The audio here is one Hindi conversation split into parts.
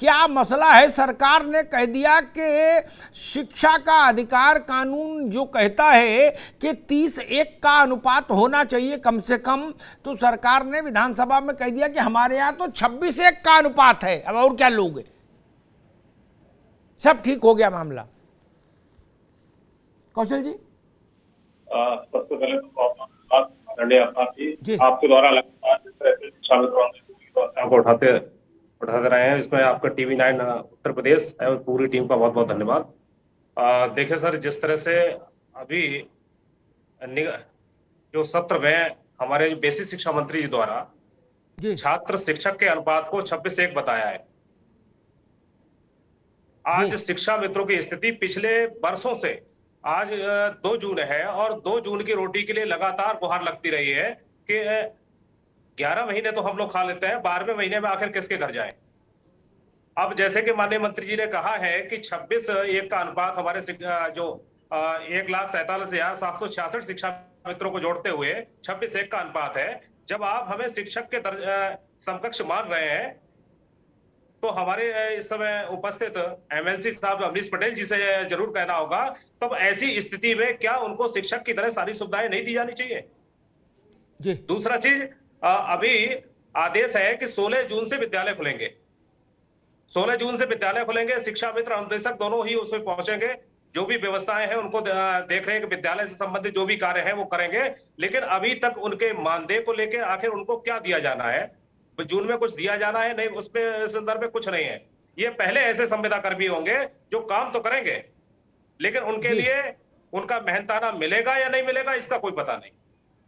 क्या मसला है? सरकार ने कह दिया कि शिक्षा का अधिकार कानून जो कहता है कि 30:1 का अनुपात होना चाहिए कम से कम, तो सरकार ने विधानसभा में कह दिया कि हमारे यहाँ तो 26:1 का अनुपात है। अब और क्या लोगे? सब ठीक हो गया मामला। कौशल जी, सबसे पहले तो आपके द्वारा लगातार जिस तरह से शिक्षा मित्रों को उठाते रहे हैं, इसमें आपका TV9 उत्तर प्रदेश एवं पूरी टीम का बहुत बहुत धन्यवाद। देखिए सर, जिस तरह से अभी जो सत्र में हमारे जो बेसिक शिक्षा मंत्री जी द्वारा छात्र शिक्षक के अनुपात को 26:1 बताया है, आज शिक्षा मित्रों की स्थिति पिछले वर्षों से आज 2 जून है और 2 जून की रोटी के लिए लगातार गुहार लगती रही है कि 11 महीने तो हम लोग खा लेते हैं, 12वें महीने में आखिर किसके घर जाएं। अब जैसे कि माननीय मंत्री जी ने कहा है कि 26:1 का अनुपात हमारे जो 1,47,766 शिक्षा मित्रों को जोड़ते हुए 26:1 का अनुपात है। जब आप हमें शिक्षक के समकक्ष मान रहे हैं तो हमारे इस समय उपस्थित MLC साहब अमरीश पटेल जी से जरूर कहना होगा, तब ऐसी स्थिति में क्या उनको शिक्षक की तरह सारी सुविधाएं नहीं दी जानी चाहिए? जी। दूसरा चीज, अभी आदेश है कि 16 जून से विद्यालय खुलेंगे, 16 जून से विद्यालय खुलेंगे। शिक्षा मित्र अनुदेशक दोनों ही उसमें पहुंचेंगे, जो भी व्यवस्थाएं हैं उनको देख रहे हैं कि विद्यालय से संबंधित जो भी कार्य है वो करेंगे। लेकिन अभी तक उनके मानदेय को लेकर आखिर उनको क्या दिया जाना है? जून में कुछ दिया जाना है नहीं, उसमें संदर्भ में कुछ नहीं है। ये पहले ऐसे संविदा कर्मी होंगे जो काम तो करेंगे, लेकिन उनके लिए उनका मेहनताना मिलेगा या नहीं मिलेगा इसका कोई पता नहीं।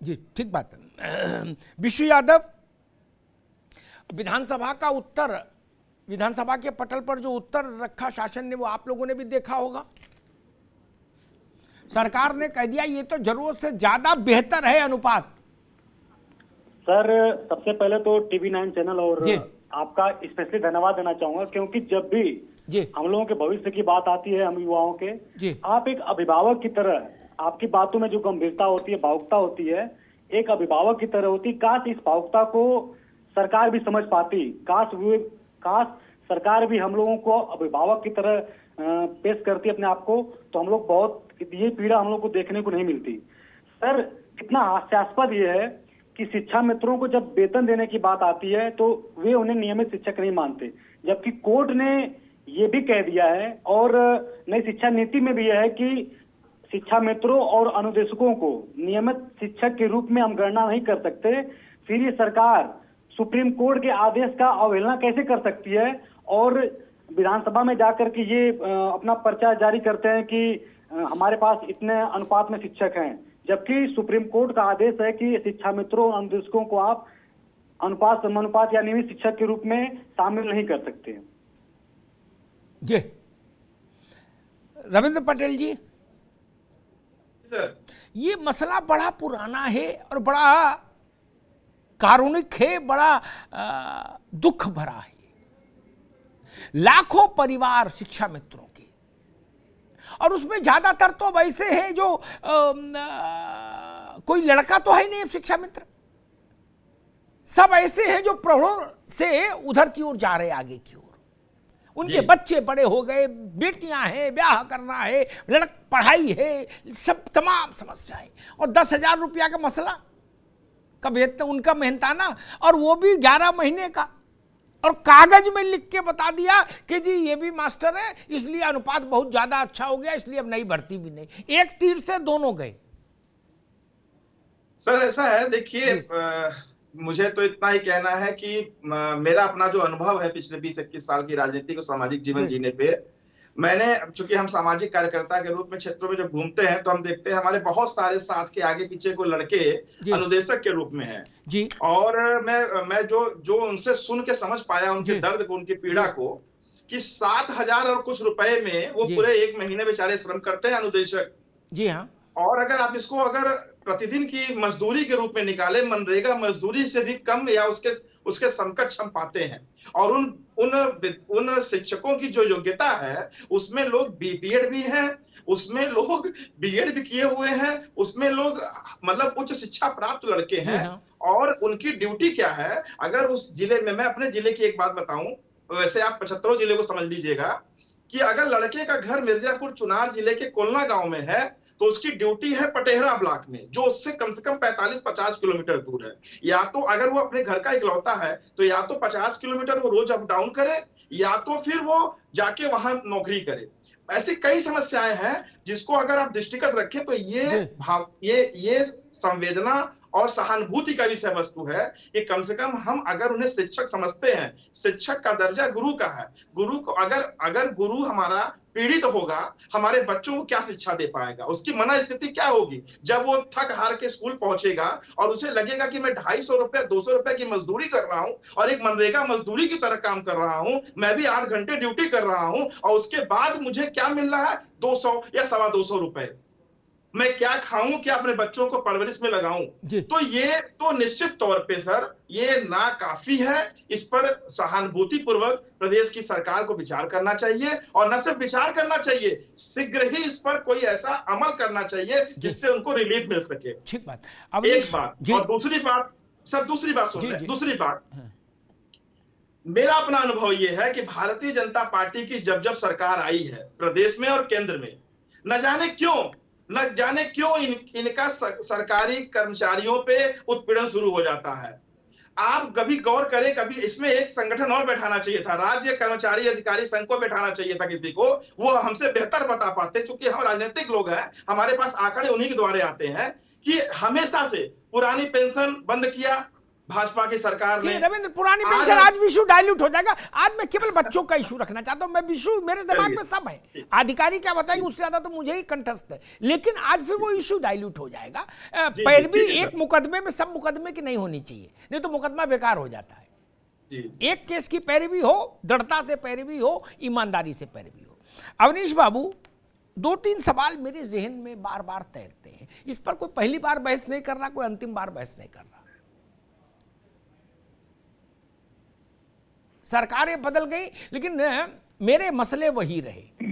जी, ठीक बात है। विशु यादव, विधानसभा का उत्तर, विधानसभा के पटल पर जो उत्तर रखा शासन ने, वो आप लोगों ने भी देखा होगा। सरकार ने कह दिया ये तो जरूरत से ज्यादा बेहतर है अनुपात। सर, सबसे पहले तो TV9 चैनल और आपका स्पेशली धन्यवाद देना चाहूंगा, क्योंकि जब भी हम लोगों के भविष्य की बात आती है, हम युवाओं के, आप एक अभिभावक की तरह, आपकी बातों में जो गंभीरता होती है, भावुकता होती है, एक अभिभावक की तरह होती। काश इस भावुकता को सरकार भी समझ पाती, काश सरकार भी हम लोगों को अभिभावक की तरह पेश करती अपने आप को, तो हम लोग बहुत, ये पीड़ा हम लोग को देखने को नहीं मिलती। सर, कितना हास्यास्पद ये है कि शिक्षा मित्रों को जब वेतन देने की बात आती है तो वे उन्हें नियमित शिक्षक नहीं मानते, जबकि कोर्ट ने ये भी कह दिया है और नई शिक्षा नीति में भी यह है कि शिक्षा मित्रों और अनुदेशकों को नियमित शिक्षक के रूप में हम गणना नहीं कर सकते। फिर ये सरकार सुप्रीम कोर्ट के आदेश का अवहेलना कैसे कर सकती है और विधानसभा में जाकर के ये अपना पर्चा जारी करते हैं कि हमारे पास इतने अनुपात में शिक्षक हैं, जबकि सुप्रीम कोर्ट का आदेश है कि शिक्षा मित्रों अनुदेशकों को आप अनुपात समानुपात या नियमित शिक्षक के रूप में शामिल नहीं कर सकते। जी, रविंद्र पटेल जी, ये मसला बड़ा पुराना है और बड़ा कारुणिक है, बड़ा दुख भरा है। लाखों परिवार शिक्षा मित्रों के, और उसमें ज्यादातर तो वैसे हैं जो कोई लड़का तो है नहीं शिक्षा मित्र, सब ऐसे हैं जो प्रौढ़ों से उधर की ओर जा रहे, आगे की ओर। उनके बच्चे बड़े हो गए, बेटियां हैं, ब्याह करना है, पढ़ाई है, सब तमाम समस्याएं, और 10,000 रुपया का मसला का वेतन, उनका मेहनताना, और वो भी 11 महीने का, और कागज में लिख के बता दिया कि जी ये भी मास्टर है, इसलिए अनुपात बहुत ज्यादा अच्छा हो गया, इसलिए अब नई भर्ती भी नहीं। एक तीर से दोनों गए। सर, ऐसा है, देखिए, मुझे तो इतना ही कहना है कि मेरा अपना जो अनुभव है पिछले 20-21 साल की राजनीतिक और सामाजिक जीवन जीने पे, मैंने, चूंकि हम सामाजिक कार्यकर्ता के रूप में क्षेत्रों में जब घूमते हैं तो हम देखते हैं हमारे बहुत सारे साथ के आगे पीछे को लड़के अनुदेशक के रूप में हैं जी। और मैं जो उनसे सुन के समझ पाया उनके दर्द को, उनकी पीड़ा को, कि 7,000 और कुछ रुपए में वो पूरे 1 महीने बेचारे श्रम करते हैं अनुदेशक जी। हाँ, और अगर आप इसको अगर प्रतिदिन की मजदूरी के रूप में निकाले, मनरेगा मजदूरी से भी कम या उसके समकक्ष हम पाते हैं। और उन शिक्षकों की जो योग्यता है उसमें लोग बीएड भी हैं, उसमें लोग बीएड भी किए हुए हैं, उसमें लोग मतलब उच्च शिक्षा प्राप्त लड़के हैं। और उनकी ड्यूटी क्या है, अगर उस जिले में, मैं अपने जिले की एक बात बताऊं, वैसे आप 75 जिले को समझ लीजिएगा कि अगर लड़के का घर मिर्जापुर चुनार जिले के कोलना गांव में है तो उसकी ड्यूटी है पटेहरा ब्लॉक में, जो उससे कम से कम 45-50 किलोमीटर दूर है। या तो अगर वो अपने घर का इकलौता है तो या तो 50 किलोमीटर वो रोज अप डाउन करे, या तो फिर वो जाके वहां नौकरी करे। ऐसी कई समस्याएं हैं जिसको अगर आप दृष्टिगत रखें तो ये संवेदना और सहानुभूति का विषय वस्तु है कि कम से कम हम अगर उन्हें शिक्षक समझते हैं, शिक्षक का दर्जा गुरु का है, गुरु को अगर गुरु हमारा पीड़ित होगा, हमारे बच्चों को क्या शिक्षा दे पाएगा, उसकी मन स्थिति क्या होगी जब वो थक हार के स्कूल पहुंचेगा और उसे लगेगा कि मैं 250 रुपए 200 रुपए की मजदूरी कर रहा हूं और एक मनरेगा मजदूरी की तरह काम कर रहा हूं, मैं भी 8 घंटे ड्यूटी कर रहा हूं और उसके बाद मुझे क्या मिल रहा है 200 या 225 रुपए, मैं क्या खाऊं, क्या अपने बच्चों को परवरिश में लगाऊं। तो ये तो निश्चित तौर पे सर ये ना काफी है, इस पर सहानुभूति पूर्वक प्रदेश की सरकार को विचार करना चाहिए और न सिर्फ विचार करना चाहिए, शीघ्र ही इस पर कोई ऐसा अमल करना चाहिए जिससे उनको रिलीफ मिल सके। ठीक बात। एक बात और दूसरी बात सर, दूसरी बात सुन लें। दूसरी बात, मेरा अपना अनुभव यह है कि भारतीय जनता पार्टी की जब जब सरकार आई है प्रदेश में और केंद्र में, न जाने क्यों इनका सरकारी कर्मचारियों पे उत्पीड़न शुरू हो जाता है। आप कभी गौर करें, कभी इसमें एक संगठन और बैठाना चाहिए था, राज्य कर्मचारी अधिकारी संघ को बैठाना चाहिए था किसी को, वो हमसे बेहतर बता पाते, क्योंकि हम राजनीतिक लोग हैं, हमारे पास आंकड़े उन्हीं के द्वारे आते हैं कि हमेशा से पुरानी पेंशन बंद किया भाजपा की सरकार ने। रविंद्र, पुरानी पेंशन आज इशू डाइल्यूट हो जाएगा। आज मैं केवल बच्चों का इशू रखना चाहता हूं, मैं इशू मेरे दिमाग में सब है, अधिकारी क्या बताएंगे उससे ज्यादा तो मुझे ही कंठस्थ है, लेकिन आज फिर वो इशू डाइल्यूट हो जाएगा। पैरवी एक मुकदमे में सब मुकदमे की नहीं होनी चाहिए, नहीं तो मुकदमा बेकार हो जाता है। एक केस की पैरवी हो, दृढ़ता से पैरवी हो, ईमानदारी से पैरवी हो। अवनीश बाबू, 2-3 सवाल मेरे जहन में बार बार तैरते हैं, इस पर कोई पहली बार बहस नहीं कर रहा, कोई अंतिम बार बहस नहीं कर रहा। सरकारें बदल गई लेकिन मेरे मसले वही रहे।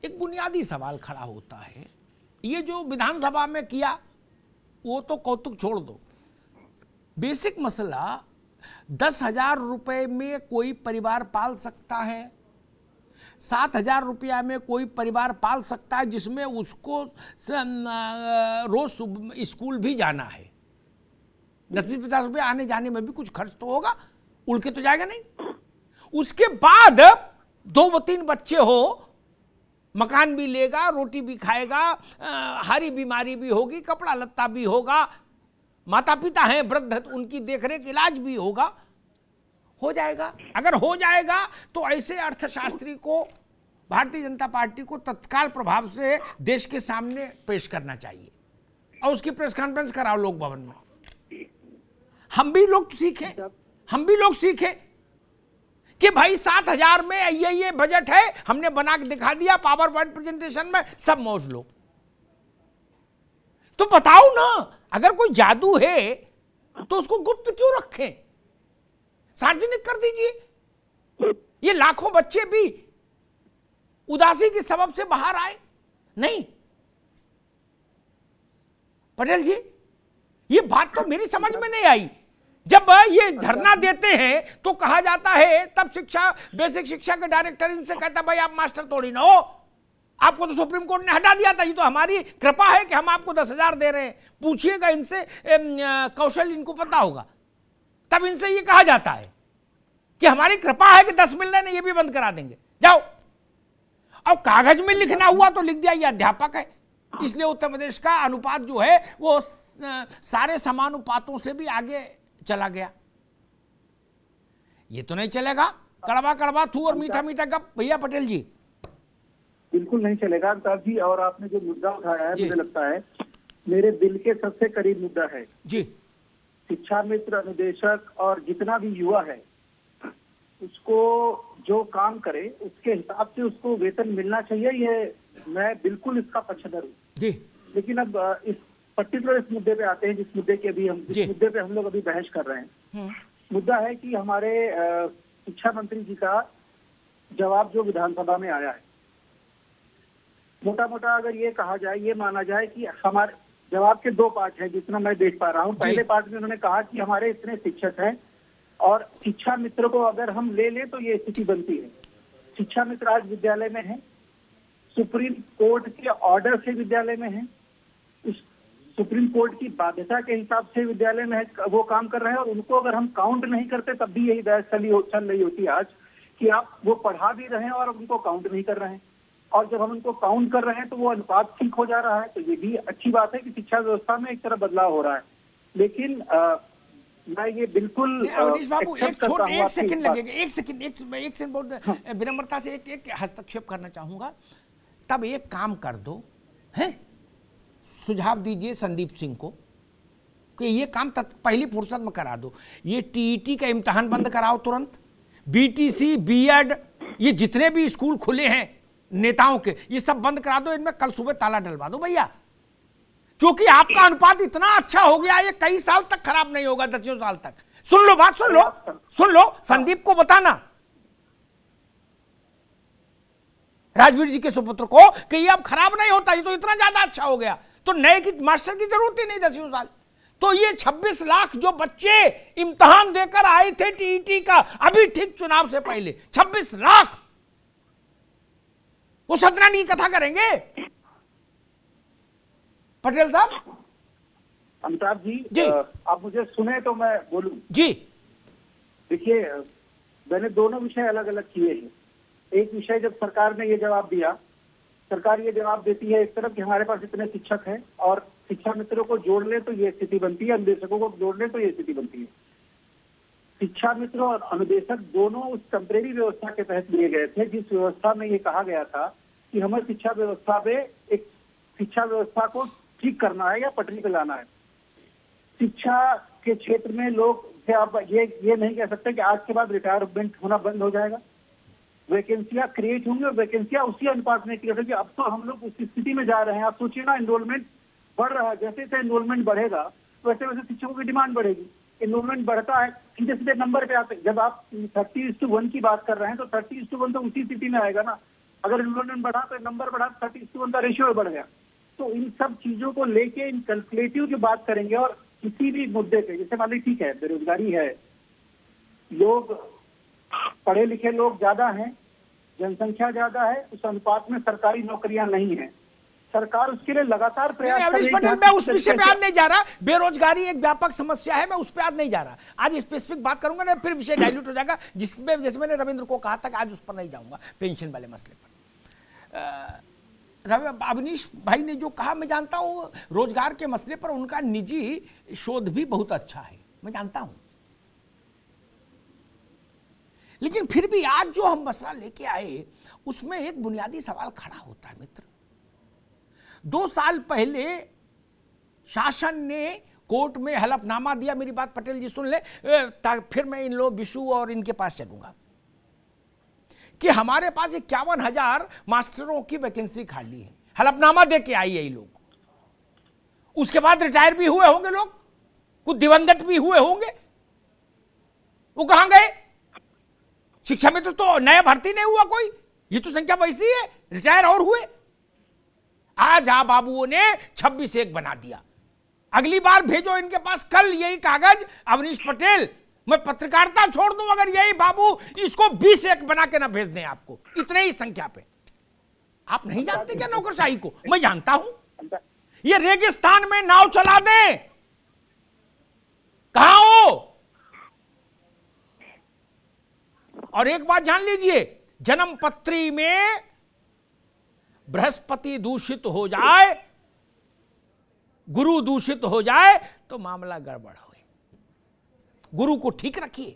एक बुनियादी सवाल खड़ा होता है, ये जो विधानसभा में किया वो तो कौतुक छोड़ दो, बेसिक मसला 10,000 रुपए में कोई परिवार पाल सकता है, 7,000 रुपया में कोई परिवार पाल सकता है जिसमें उसको रोज स्कूल भी जाना है, 10-50 रुपये आने जाने में भी कुछ खर्च तो होगा, उड़ के तो जाएगा नहीं। उसके बाद 2-3 बच्चे हो, मकान भी लेगा, रोटी भी खाएगा, हरी बीमारी भी होगी, कपड़ा लत्ता भी होगा, माता पिता हैं वृद्ध तो उनकी देखरेख इलाज भी होगा, हो जाएगा। अगर हो जाएगा तो ऐसे अर्थशास्त्री को, भारतीय जनता पार्टी को तत्काल प्रभाव से देश के सामने पेश करना चाहिए और उसकी प्रेस कॉन्फ्रेंस कराओ लोक भवन में। हम भी लोग सीखें कि भाई 7,000 में ये बजट है, हमने बना के दिखा दिया पावर पॉइंट प्रेजेंटेशन में, सब मौज लो। तो बताओ ना, अगर कोई जादू है तो उसको गुप्त क्यों रखें, सार्वजनिक कर दीजिए। ये लाखों बच्चे भी उदासी के सबब से बाहर आए नहीं। पटेल जी, ये बात तो मेरी समझ में नहीं आई। जब ये धरना देते हैं तो कहा जाता है, तब बेसिक शिक्षा के डायरेक्टर इनसे कहता भाई आप मास्टर थोड़ी ना हो, आपको तो सुप्रीम कोर्ट ने हटा दिया था, ये तो हमारी कृपा है कि हम आपको 10,000 दे रहे हैं, पूछिएगा इनसे, कौशल इनको पता होगा। तब इनसे ये कहा जाता है कि हमारी कृपा है कि 10 मिल रहे हैं, ये भी बंद करा देंगे, जाओ। अब कागज में लिखना हुआ तो लिख दिया ये अध्यापक है, इसलिए उत्तर प्रदेश का अनुपात जो है वो सारे समानुपातों से भी आगे चला गया। ये तो नहीं चलेगा, कड़वा कड़वा थू और मीठा मीठा गप। भैया पटेल जी, बिल्कुल नहीं चलेगा अमिताभ जी। और आपने जो मुद्दा उठाया है, मुझे लगता है मेरे दिल के सबसे करीब मुद्दा है जी। शिक्षा मित्र, अनुदेशक और जितना भी युवा है उसको जो काम करे उसके हिसाब से उसको वेतन मिलना चाहिए, ये मैं बिल्कुल इसका पक्षधर हूँ जी। लेकिन अब इस पर्टिकुलर इस मुद्दे पे आते हैं, जिस मुद्दे पे हम लोग अभी बहस कर रहे हैं। मुद्दा है कि हमारे शिक्षा मंत्री जी का जवाब जो विधानसभा में आया है, मोटा मोटा अगर ये कहा जाए, ये माना जाए कि हमारे जवाब के 2 पार्ट हैं जितना मैं देख पा रहा हूँ। पहले पार्ट में उन्होंने कहा कि हमारे इतने शिक्षक हैं और शिक्षा मित्र को अगर हम ले लें तो ये स्थिति बनती है। शिक्षा मित्र आज विद्यालय में है, सुप्रीम कोर्ट के ऑर्डर से विद्यालय में है, उस सुप्रीम कोर्ट की बाध्यता के हिसाब से विद्यालय में है, वो काम कर रहे हैं। और उनको अगर हम काउंट नहीं करते तब भी यही बहस चल रही होती है आज कि आप वो पढ़ा भी रहे हैं और उनको काउंट नहीं कर रहे हैं। और जब हम उनको काउंट कर रहे हैं तो वो अनुपात ठीक हो जा रहा है। तो ये भी अच्छी बात है कि शिक्षा व्यवस्था में एक तरह बदलाव हो रहा है। लेकिन मैं ये बिल्कुल अवनीश बाबू एक सेकंड लगेगा, एक सेकंड बहुत विनम्रता से एक हस्तक्षेप करना चाहूंगा। तब एक काम कर दो, है सुझाव दीजिए संदीप सिंह को कि ये काम पहली फुर्सत में करा दो। ये टीईटी का इम्तिहान बंद कराओ तुरंत, बीटीसी, बीएड, ये जितने भी स्कूल खुले हैं नेताओं के, ये सब बंद करा दो। इनमें कल सुबह ताला डलवा दो भैया, क्योंकि आपका अनुपात इतना अच्छा हो गया, ये कई साल तक खराब नहीं होगा, 10 साल तक। सुन लो बात, सुन लो संदीप को बताना, राजवीर जी के सुपुत्र को, कि ये अब खराब नहीं होता, ये तो इतना ज्यादा अच्छा हो गया, तो नए की मास्टर की जरूरत ही नहीं 10 साल। तो ये 26 लाख जो बच्चे इम्तिहान देकर आए थे टीईटी का, अभी ठीक चुनाव से पहले 26 लाख, वो सत्यनारायण की कथा करेंगे पटेल साहब? अमिताभ जी, आप मुझे सुने तो मैं बोलूं जी। देखिए, मैंने दोनों विषय अलग अलग किए हैं। एक विषय जब सरकार ने ये जवाब दिया, सरकार ये जवाब देती है एक तरफ कि हमारे पास इतने शिक्षक हैं और शिक्षा मित्रों को जोड़ ले तो ये स्थिति बनती है, अनुदेशकों को जोड़ ले तो ये स्थिति बनती है। शिक्षा मित्र और अनुदेशक दोनों उस टेम्परेरी व्यवस्था के तहत लिए गए थे, जिस व्यवस्था में ये कहा गया था कि हमें शिक्षा व्यवस्था पे एक शिक्षा व्यवस्था को ठीक करना है या पटरी पे लाना है। शिक्षा के क्षेत्र में लोग से आप ये नहीं कह सकते कि आज के बाद रिटायरमेंट होना बंद हो जाएगा, वैकेंसियां क्रिएट होंगी और वैकेंसियां उसी अनुपात में क्रिएट होगी। अब तो हम लोग उस स्थिति में जा रहे हैं। आप सोचिए ना, एनरोलमेंट बढ़ रहा है, जैसे जैसे एनरोलमेंट बढ़ेगा वैसे वैसे शिक्षकों की डिमांड बढ़ेगी। एनरोलमेंट बढ़ता है, सीधे सीधे नंबर पे आते। जब आप 30:1 की बात कर रहे हैं तो 30:1 तो उसी स्थिति में आएगा ना। अगर एनरोलमेंट बढ़ा तो नंबर बढ़ा, 30:1 का रेशियो बढ़ गया। तो इन सब चीजों को लेके इन कैलकुलेटिव की बात करेंगे और किसी भी मुद्दे पे, जैसे मान ली ठीक है बेरोजगारी है, लोग पढ़े लिखे लोग ज्यादा हैं, जनसंख्या ज्यादा है, उस अनुपात में सरकारी नौकरियां नहीं है। सरकार उसके लिए लगातार प्रयास कर रही है। पटेल, मैं उस विषय पे आज नहीं जा रहा। बेरोजगारी एक व्यापक समस्या है, मैं उस पे आज नहीं जा रहा। आज स्पेसिफिक बात करूंगा ना, फिर विषय डाइल्यूट हो जाएगा, जिसमें जैसे मैंने रविंद्र को कहा था कि आज उस पर नहीं जाऊंगा, पेंशन वाले मसले पर। अवनीश भाई ने जो कहा, मैं जानता हूं रोजगार के मसले पर उनका निजी शोध भी बहुत अच्छा है, मैं जानता हूं। लेकिन फिर भी आज जो हम मसला लेके आए उसमें एक बुनियादी सवाल खड़ा होता है मित्र। 2 साल पहले शासन ने कोर्ट में हलफनामा दिया, मेरी बात पटेल जी सुन ले, फिर मैं इन लोग विशु और इनके पास चलूंगा, कि हमारे पास 51,000 मास्टरों की वैकेंसी खाली है। हलफनामा दे के आई है ये लोग। उसके बाद रिटायर भी हुए होंगे लोग, कुछ दिवंगत भी हुए होंगे, वो कहां गए? शिक्षा मित्र तो नया भर्ती नहीं हुआ कोई, ये तो संख्या वैसी है, रिटायर और हुए। आज आप बाबुओं ने 26-1 बना दिया। अगली बार भेजो इनके पास कल यही कागज, अवनीश पटेल, मैं पत्रकारिता छोड़ दूं अगर यही बाबू इसको 20-1 बना के ना भेज दें आपको, इतने ही संख्या पे। आप नहीं जानते क्या नौकरशाही को? मैं जानता हूं। ये रेगिस्तान में नाव चला दें, कहां हो? और एक बात जान लीजिए, जन्म पत्री में बृहस्पति दूषित हो जाए, गुरु दूषित हो जाए तो मामला गड़बड़ हो। गुरु को ठीक रखिए।